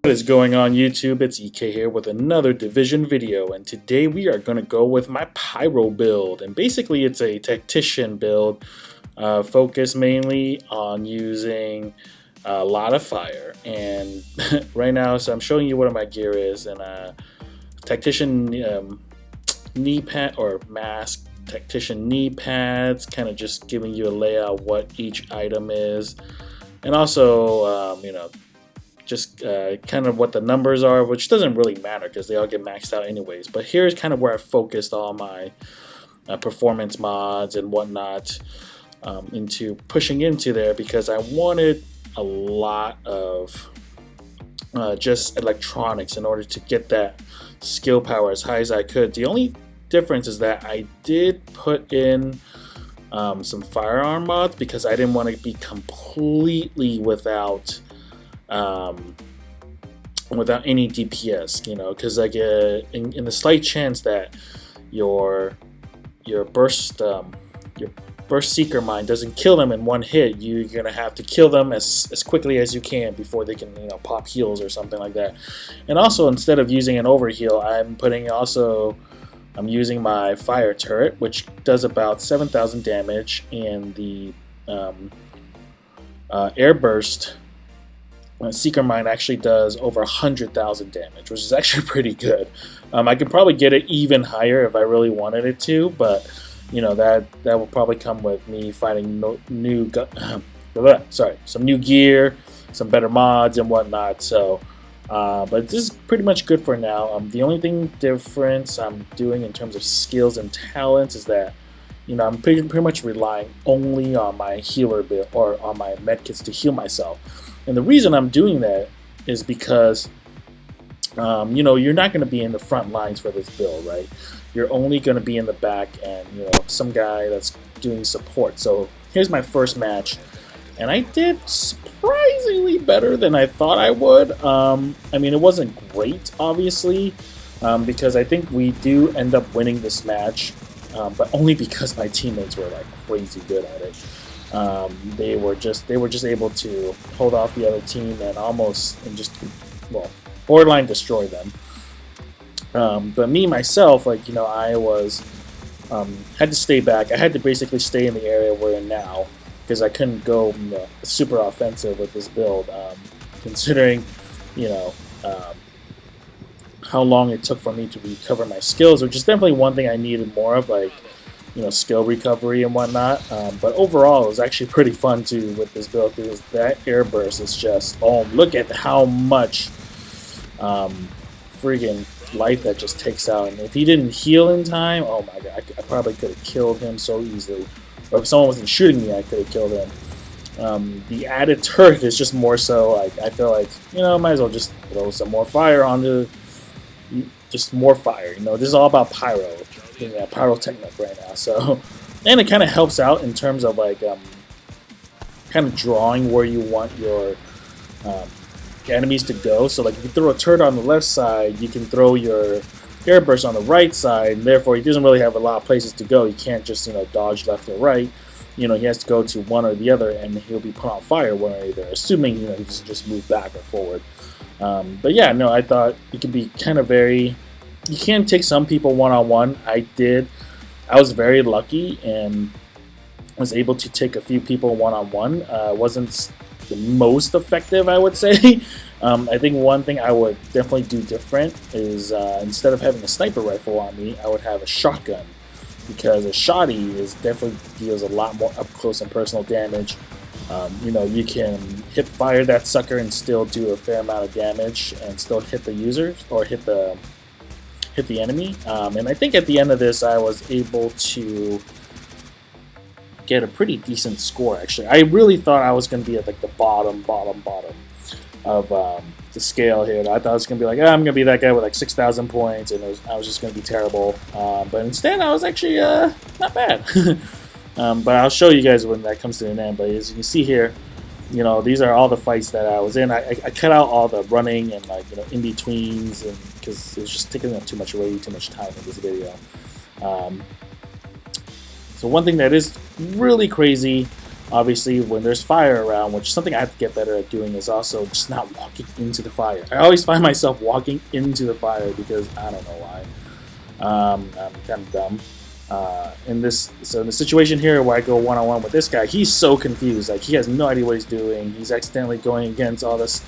What is going on YouTube? It's EK here with another Division video, and today we are going to go with my Pyro build. And basically it's a tactician build focused mainly on using a lot of fire. And right now, so I'm showing you what my gear is, and tactician knee pad or mask, tactician knee pads, kind of just giving you a layout what each item is, and also just kind of what the numbers are, which doesn't really matter because they all get maxed out anyways. But here's kind of where I focused all my performance mods and whatnot into pushing into there, because I wanted a lot of just electronics in order to get that skill power as high as I could. The only difference is that I did put in some firearm mods because I didn't want to be completely without any DPS, because like in the slight chance that your burst seeker mine doesn't kill them in one hit, you're gonna have to kill them as quickly as you can before they can pop heals or something like that. And also, instead of using an overheal, I'm using my fire turret, which does about 7,000 damage, and the Airburst Seeker Mine actually does over 100,000 damage, which is actually pretty good. I could probably get it even higher if I really wanted it to, but that will probably come with me finding some new gear, some better mods and whatnot. So, but this is pretty much good for now. The only difference I'm doing in terms of skills and talents is that I'm pretty much relying only on my healer build or on my medkits to heal myself. And the reason I'm doing that is because, you're not going to be in the front lines for this build, right? You're only going to be in the back and, some guy that's doing support. So here's my first match, and I did surprisingly better than I thought I would. I mean, it wasn't great, obviously, because I think we do end up winning this match, but only because my teammates were like crazy good at it. They were just able to hold off the other team and borderline destroy them. But me myself, I was had to stay back. I had to basically stay in the area we're in now because I couldn't go super offensive with this build, considering how long it took for me to recover my skills, which is definitely one thing I needed more of, skill recovery and whatnot. But overall, it was actually pretty fun too with this build, because that Airburst is just, look at how much friggin' life that just takes out. And if he didn't heal in time, oh my god, I probably could have killed him so easily. Or if someone wasn't shooting me, I could have killed him. The added turret is just more so I feel like, might as well just throw some more fire onto, just more fire. This is all about pyro, being a pyrotechnic right now. So, and it kind of helps out in terms of kind of drawing where you want your enemies to go. So if you throw a turret on the left side, you can throw your Airburst on the right side, and therefore he doesn't really have a lot of places to go. He can't just dodge left or right. He has to go to one or the other, and he'll be put on fire one or the other, assuming he doesn't just move back or forward. But yeah, no, I thought it could be kind of you can take some people one-on-one. I did. I was very lucky and was able to take a few people one-on-one. Wasn't the most effective, I would say. I think one thing I would definitely do different is instead of having a sniper rifle on me, I would have a shotgun, because a shotty definitely deals a lot more up close and personal damage. You can hip fire that sucker and still do a fair amount of damage and still hit the users or hit the enemy. And I think at the end of this, I was able to get a pretty decent score, actually. I really thought I was going to be at the bottom of the scale here. I thought I was going to be I'm going to be that guy with 6,000 points, and I was just going to be terrible. But instead, I was actually not bad. But I'll show you guys when that comes to an end. But as you can see here, these are all the fights that I was in. I cut out all the running and in-betweens, and because it was just taking up too much time in this video. So one thing that is really crazy Obviously, when there's fire around, which is something I have to get better at doing, is also just not walking into the fire. I always find myself walking into the fire because I don't know why. I'm kind of dumb. In the situation here where I go one-on-one with this guy, he's so confused. Like, he has no idea what he's doing. He's accidentally going against all this.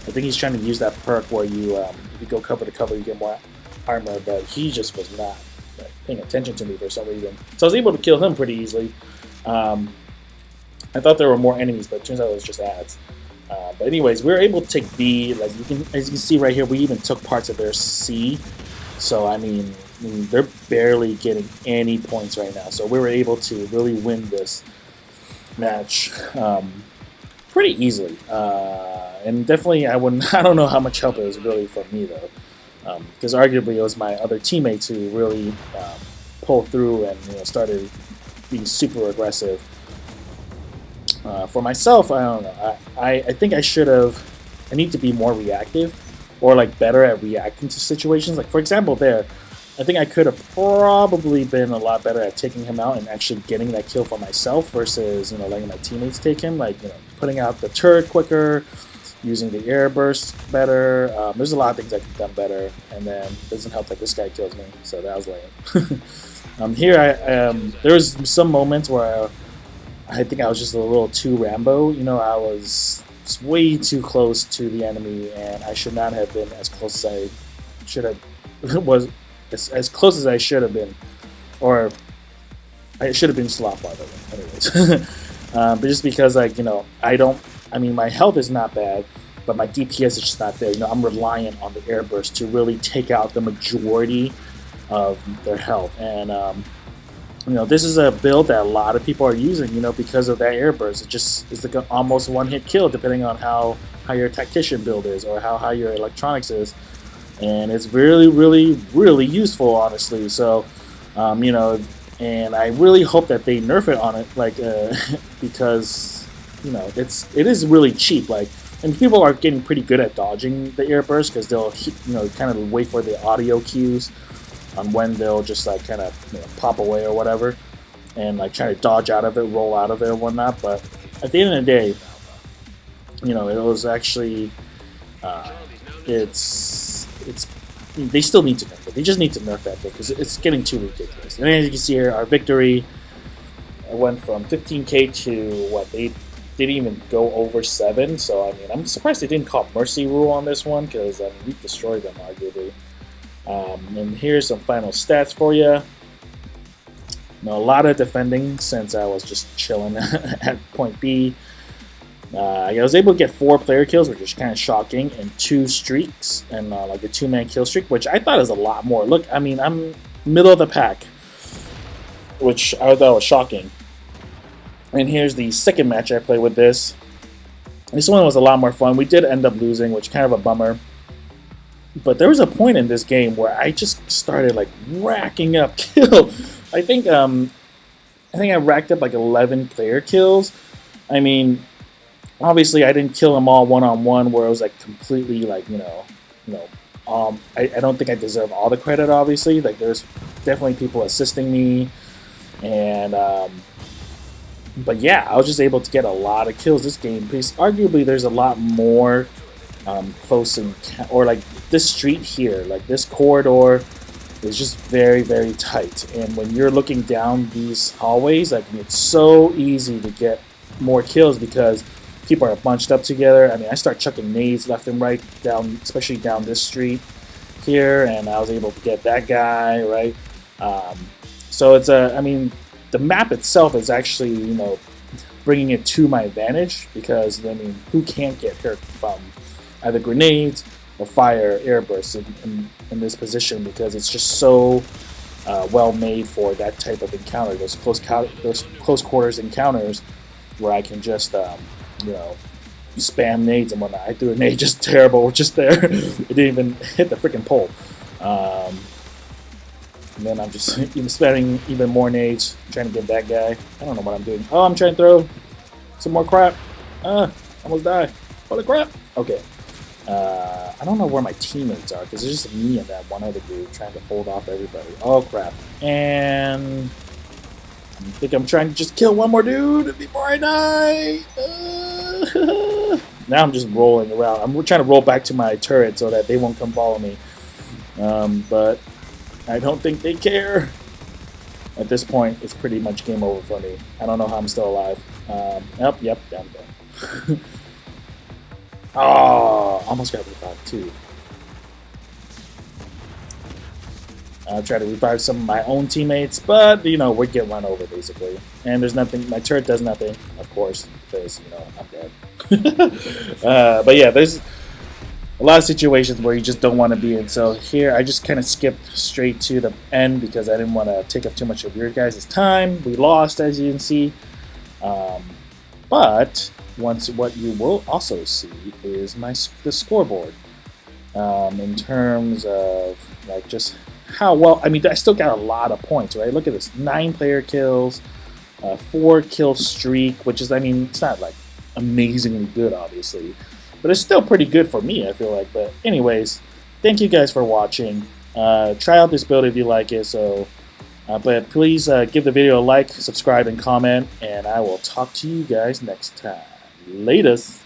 I think he's trying to use that perk where you, if you go cover to cover, you get more armor. But he just was not paying attention to me for some reason. So I was able to kill him pretty easily. I thought there were more enemies, but it turns out it was just ads. But anyways, we were able to take B. Like, as you can see right here, we even took parts of their C. So I mean, they're barely getting any points right now. So we were able to really win this match pretty easily. And definitely, I don't know how much help it was really from me though, because arguably it was my other teammates who really pulled through and started being super aggressive. For myself, I don't know. I think I should have. I need to be more reactive, or like better at reacting to situations. Like, for example, there, I think I could have probably been a lot better at taking him out and actually getting that kill for myself versus letting my teammates take him. Like putting out the turret quicker, using the Airburst better. There's a lot of things I could have done better, and then it doesn't help that this guy kills me, so that was lame. Here, there was some moments where I think I was just a little too Rambo. I was way too close to the enemy, and I should not have been as close as I should have. Was as close as I should have been, or I should have been just a lot farther. Anyways, but just because I don't. I mean, my health is not bad, but my DPS is just not there. I'm reliant on the Airburst to really take out the majority of their health, and this is a build that a lot of people are using, because of that Airburst. It just is like an almost one-hit kill, depending on how your tactician build is or how high your electronics is, and it's really, really, really useful, honestly. So, and I really hope that they nerf it on it, like, because it is really cheap, like. And people are getting pretty good at dodging the Airburst because they'll, kind of wait for the audio cues on when they'll just like kind of pop away or whatever, and like try to dodge out of it, roll out of it, and whatnot. But at the end of the day, it was actually it's they still need to nerf it. They just need to nerf that thing because it's getting too ridiculous. And as you can see here, our victory went from 15k to what they didn't even go over 7. So I mean, I'm surprised they didn't call mercy rule on this one because we destroyed them arguably. And here's some final stats for you. A lot of defending since I was just chilling at point B. I was able to get 4 player kills, which is kind of shocking, and 2 streaks, and like a 2-man kill streak, which I thought was a lot more. Look, I mean, I'm middle of the pack, which I thought was shocking. And here's the second match I played with this. This one was a lot more fun. We did end up losing, which is kind of a bummer. But there was a point in this game where I just started like racking up kills. I think I racked up like 11 player kills. I mean, obviously I didn't kill them all one-on-one where it was like completely like I don't think I deserve all the credit. Obviously, like there's definitely people assisting me, and but yeah, I was just able to get a lot of kills this game because arguably there's a lot more close or like this street here, like this corridor is just very, very tight, and when you're looking down these hallways, like it's so easy to get more kills because people are bunched up together. I mean, I start chucking nades left and right down, especially down this street here, and I was able to get that guy right. So it's I mean, the map itself is actually bringing it to my advantage because I mean, who can't get hurt from either grenades or fire Airbursts in this position because it's just so well made for that type of encounter, those close quarters encounters where I can just spam nades and whatnot. I threw a nade just terrible, just there. It didn't even hit the freaking pole. And then I'm just spamming even more nades, trying to get that guy. I don't know what I'm doing. Oh, I'm trying to throw some more crap. Almost die. Holy crap. Okay. I don't know where my teammates are because it's just me and that one other dude trying to hold off everybody. Oh crap. And think I'm trying to just kill one more dude before I die. Now I'm just rolling around. I'm trying to roll back to my turret so that they won't come follow me. But I don't think they care. At this point, it's pretty much game over for me. I don't know how I'm still alive. Yep, I'm dead. Oh, almost got revived too. I'll try to revive some of my own teammates, but, you know, we're getting run over, basically. And there's nothing, my turret does nothing, of course, because, you know, I'm dead. But yeah, there's a lot of situations where you just don't want to be in. So here, I just kind of skipped straight to the end because I didn't want to take up too much of your guys' time. We lost, as you can see. But what you will also see is the scoreboard. In terms of, like, just how well, I mean, I still got a lot of points, right? Look at this, 9 player kills, 4 kill streak, which is, I mean, it's not like amazingly good, obviously, but it's still pretty good for me, I feel like. But anyways, thank you guys for watching. Try out this build if you like it. So, but please give the video a like, subscribe, and comment, and I will talk to you guys next time. Latest.